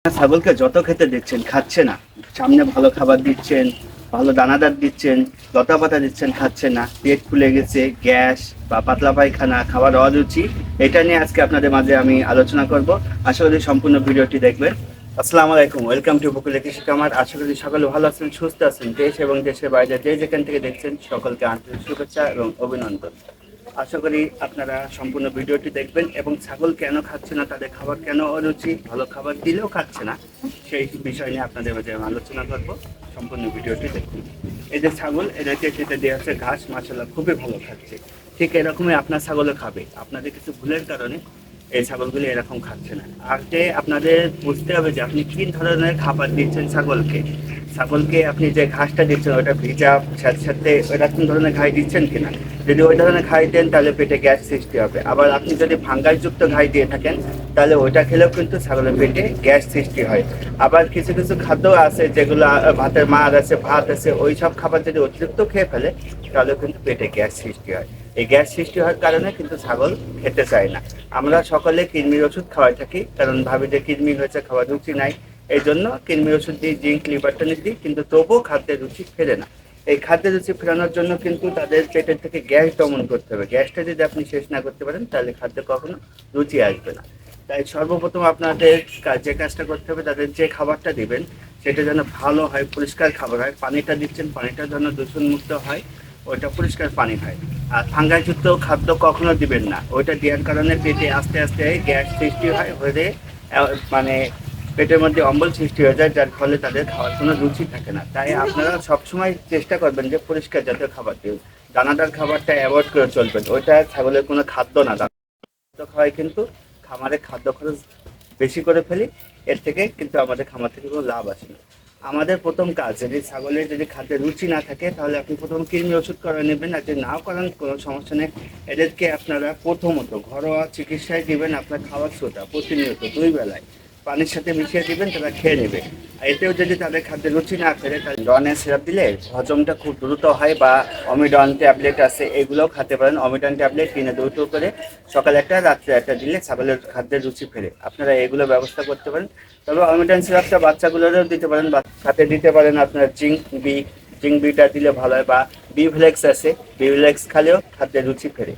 ছাগলকে যত খেতে দিচ্ছেন খাচ্ছে না। সামনে ভালো খাবার দিচ্ছেন, ভালো দানাদার দিচ্ছেন, লতা পাতা দিচ্ছেন, খাচ্ছে না। পেট ফুলে গেছে, গ্যাস বা পাতলা পায়খানা, খাবার অরুচি, এটা নিয়ে আজকে আপনাদের মাঝে আমি আলোচনা করব। আশা করি সম্পূর্ণ ভিডিওটি দেখবেন। আসসালামু আলাইকুম, ওয়েলকাম টু বকুল কৃষি খামার। আশা করি সকলে ভালো আছেন, সুস্থ আছেন। দেশ এবং দেশের বাইরে যে যেখান থেকে দেখছেন সকলকে আন্তরিক শুভেচ্ছা এবং অভিনন্দন। আশা করি আপনারা সম্পূর্ণ ভিডিওটি দেখবেন এবং ছাগল কেন খাচ্ছে না, তাদের খাবার কেন অরুচি, ভালো খাবার দিলেও খাচ্ছে না, সেই বিষয় নিয়ে আপনাদের মাঝে আমি আলোচনা করব। সম্পূর্ণ ভিডিওটি দেখুন। এই যে ছাগল, এদেরকে খেতে দেওয়া হচ্ছে ঘাস, মাশাআল্লাহ খুবই ভালো খাচ্ছে। ঠিক এরকমই আপনার ছাগলও খাবে। আপনাদের কিছু ভুলের কারণে এই ছাগলগুলি এরকম খাচ্ছে না। আগে আপনাদের বুঝতে হবে যে আপনি কি ধরনের খাবার দিচ্ছেন ছাগলকে। ছাগলকে আপনি যে ঘাসটা দিচ্ছেন ওটা ভিজা সাথে এরকম ধরনের ঘাই দিচ্ছেন কিনা। যদি ওই ধরনের ঘাই দেন তাহলে পেটে গ্যাস সৃষ্টি হবে। আবার আপনি যদি ফাঙ্গাসযুক্ত ঘাই দিয়ে থাকেন তাহলে ওইটা খেলেও কিন্তু ছাগলের পেটে গ্যাস সৃষ্টি হয়। আবার কিছু কিছু খাদ্য আছে যেগুলো ভাতের মার আছে, ভাত আছে, ওই সব খাবার যদি অতিরিক্ত খেয়ে ফেলে তাহলে কিন্তু পেটে গ্যাস সৃষ্টি হয়। এই গ্যাস সৃষ্টি হওয়ার কারণে কিন্তু ছাগল খেতে চায় না। আমরা সকলে কৃমির ওষুধ খাওয়াই থাকি, কারণ ভাবি যে কৃমি হয়েছে, খাওয়ার রুচি নাই, এই জন্য কৃমির ওষুধ দিই, জিঙ্ক, লিভার টনিক দিই, কিন্তু তবুও খাদ্যের রুচি ফেরে না। এই খাদ্যের রুচি ফেরানোর জন্য কিন্তু তাদের পেটের থেকে গ্যাস দমন করতে হবে। গ্যাসটা যদি আপনি শেষ না করতে পারেন তাহলে খাদ্যে কখনো রুচি আসবে না। তাই সর্বপ্রথম আপনাদের যে কাজটা করতে হবে, তাদের যে খাবারটা দিবেন সেটা যেন ভালো হয়, পরিষ্কার খাবার হয়। পানিটা দিচ্ছেন, পানিটা যেন দূষণমুক্ত হয়, ওইটা পরিষ্কার পানি হয়। আর ফাঙ্গাসযুক্ত খাদ্য কখনো দিবেন না। ওইটা দেওয়ার কারণে পেটে আস্তে আস্তে গ্যাস সৃষ্টি হয়, হয়ে মানে পেটের মধ্যে অম্বল সৃষ্টি হয়ে যায়, যার ফলে তাদের খাওয়ার কোনো রুচি থাকে না। তাই আপনারা সবসময় চেষ্টা করবেন যে পরিষ্কার জাতীয় খাবার দিন। দানাদার খাবারটা অ্যাভয়েড করে চলবেন, ওইটা ছাগলের কোনো খাদ্য না। খাদ্য খাওয়াই কিন্তু খামারে খাদ্য খরচ বেশি করে ফেলি, এর থেকে কিন্তু আমাদের খামার থেকে কোনো লাভ আসে না। আমাদের প্রথম কাজ, যদি ছাগলের যদি খাদ্যের রুচি না থাকে তাহলে আপনি প্রথম কৃমি ওষুধ করে নেবেন। আর যদি নাও করেন কোনো সমস্যা নেই, এদেরকে আপনারা প্রথমত ঘরোয়া চিকিৎসায় দিবেন আপনার খাওয়ার সোটা প্রতিনিয়ত 2 বেলায় পানির সাথে মিশিয়ে দিবেন, তারা খেয়ে নেবে। এতেও যদি তাদের খাদ্যে রুচি না ফেরে তাহলে ডনের সিরাপ দিলে হজমটা খুব দ্রুত হয়, বা অমিডন ট্যাবলেট আছে, এগুলোও খেতে পারেন। অমিডন ট্যাবলেট কিনে 2টো করে সকালে একটা, রাত্রে একটা দিলে ছাগলের খাদ্যের রুচি ফেরে। আপনারা এগুলো ব্যবস্থা করতে পারেন। তবে অমিডন সিরাপটা বাচ্চাগুলোরও দিতে পারেন, সাথে দিতে পারেন আপনার জিঙ্ক বিটা দিলে ভালো হয়, বা বিভ্লেক্স আছে, বিভ্লেক্স খালেও খাদ্যের রুচি ফেরে।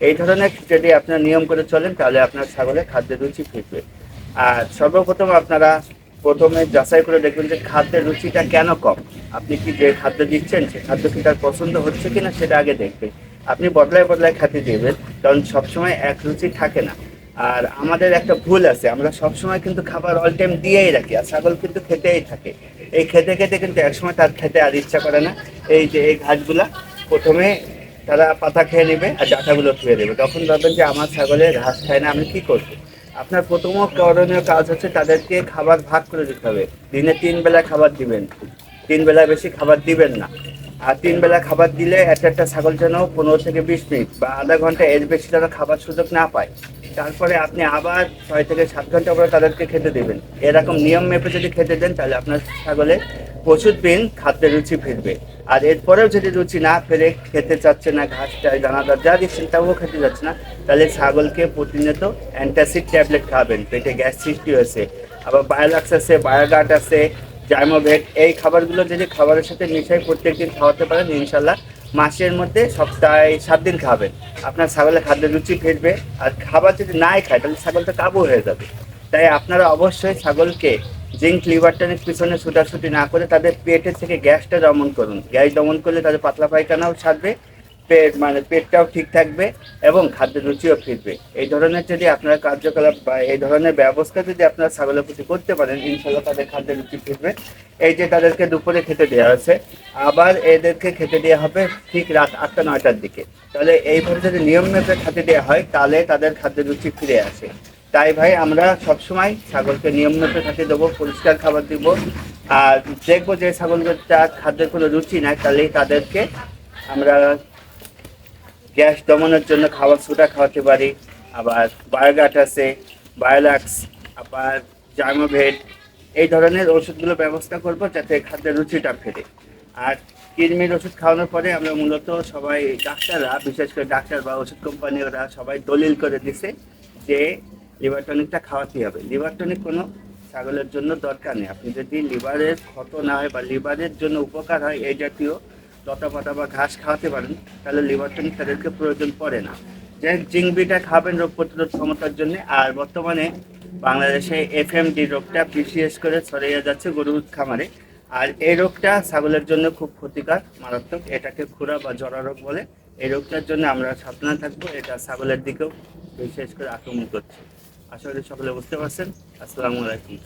এই ধরনের যদি আপনার নিয়ম করে চলেন তাহলে আপনার ছাগলের খাদ্যের রুচি ফিরবে। আর সর্বপ্রথম আপনারা প্রথমে যাচাই করে দেখবেন যে খাদ্যের রুচিটা কেন কম। আপনি কি যে খাদ্য দিচ্ছেন সে খাদ্য কি তার পছন্দ হচ্ছে কিনা সেটা আগে দেখবেন। আপনি বদলায় বদলায় খেতে দিবেন, কারণ সবসময় এক রুচি থাকে না। আর আমাদের একটা ভুল আছে, আমরা সবসময় কিন্তু খাবার অল টাইম দিয়েই রাখি, আর ছাগল কিন্তু খেতেই থাকে। এই খেতে খেতে কিন্তু একসময় তার খেতে আর ইচ্ছা করে না। এই যে এই ঘাসগুলা প্রথমে তারা পাতা খেয়ে নেবে আর ডাঁটাগুলো খেয়ে দেবে, তখন ভাববেন যে আমার ছাগলে ঘাস খায় না, আমি কি করবো। আপনার প্রথম করণীয় কাজ হচ্ছে তাদেরকে খাবার ভাগ করে দিতে হবে। দিনে 3 বেলা খাবার দিবেন, 3 বেলা বেশি খাবার দিবেন না। আর 3 বেলা খাবার দিলে একটা ছাগল যেন 15 থেকে 20 মিনিট বা আধা ঘন্টা এর বেশি যেন খাবার সুযোগ না পায়। তারপরে আপনি আবার 6 থেকে 7 ঘন্টা পরে তাদেরকে খেতে দেবেন। এরকম নিয়ম মেপে যদি খেতে দেন তাহলে আপনার ছাগলে প্রচুর খাদ্যের রুচি ফিরবে। আর এরপরেও যদি রুচি না ফেরে, খেতে চাচ্ছে না, ঘাসটায় দানাদার যা দিচ্ছেন তাও খেতে যাচ্ছে না, তাহলে ছাগলকে প্রতিনিয়ত অ্যান্টাসিড ট্যাবলেট খাবেন। পেটে গ্যাস সৃষ্টি হয়েছে, আবার বায়োলাক্স আছে, বায়োগার্ড আছে, জাইমোভেট, এই খাবারগুলো যদি খাবারের সাথে মিশাই প্রত্যেকদিন খাওয়াতে পারেন, ইনশাল্লাহ মাসের মধ্যে সপ্তাহে 7 দিন খাবেন, আপনার ছাগলের খাদ্যের রুচি ফিরবে। আর খাবার যদি নাই খায় তাহলে ছাগলটা কাবু হয়ে যাবে। তাই আপনারা অবশ্যই ছাগলকে জিঙ্ক, লিভার টনিক পিছনে ছুটাছুটি না করে তাদের পেটের থেকে গ্যাসটা দমন করুন। গ্যাস দমন করলে তাদের পাতলা পায়খানাও ছাড়বে, পেটটাও ঠিক থাকবে এবং খাদ্যের রুচিও ফিরবে। এই ধরনের যদি আপনারা কার্যকলাপ বা এই ধরনের ব্যবস্থা যদি আপনারা ছাগলের প্রতি করতে পারেন, ইনশাল্লাহ তাদের খাদ্যের রুচি ফিরবে। এই যে তাদেরকে দুপুরে খেতে দেওয়া হয়েছে, আবার এদেরকে খেতে দেওয়া হবে ঠিক রাত 8টা 9টার দিকে। তাহলে এইভাবে যদি নিয়ম মেপে খেতে দেওয়া হয় তাহলে তাদের খাদ্যের রুচি ফিরে আসে। তাই ভাই আমরা সবসময় ছাগলকে নিয়ম মেপে খেতে দেবো, পরিষ্কার খাবার দিব। আর দেখবো যে ছাগলটা খাদ্যের কোনো রুচি নাই, তাহলেই তাদেরকে আমরা গ্যাস দমনের জন্য খাবার সোডা খাওয়াতে পারি। আবার বায়োগাট আছে, বায়োলাক্স, আবার জার্মোভেট, এই ধরনের ওষুধগুলো ব্যবস্থা করব যাতে খাদ্যের রুচিটা ফেরে। আর কৃমির ওষুধ খাওয়ানোর পরে আমরা মূলত সবাই ডাক্তাররা, বিশেষ করে ডাক্তার বা ওষুধ কোম্পানি, ওরা সবাই দলিল করে দিছে যে লিভার টনিকটা খাওয়াতেই হবে। লিভার টনিক কোনো ছাগলের জন্য দরকার নেই। আপনি যদি লিভারের ক্ষত না হয় বা লিভারের জন্য উপকার হয় এই জাতীয় লতাপাতা বা ঘাস খাওয়াতে পারেন, তাহলে লিভার টনিক তাদেরকে প্রয়োজন পড়ে না। যে জিংবিটা খাবেন রোগ প্রতিরোধ ক্ষমতার জন্য। আর বর্তমানে বাংলাদেশে এফএমডি রোগটা বিশেষ করে ছড়িয়ে যাচ্ছে গরুর খামারে। আর এই রোগটা ছাগলের জন্য খুব ক্ষতিকর, মারাত্মক। এটাকে খুরা বা জরা রোগ বলে। এই রোগটার জন্য আমরা সাবধান থাকবো। এটা ছাগলের দিকেও বিশেষ করে আক্রমণ করছে। আশা করি সকলে বুঝতে পারছেন। আসসালামু আলাইকুম।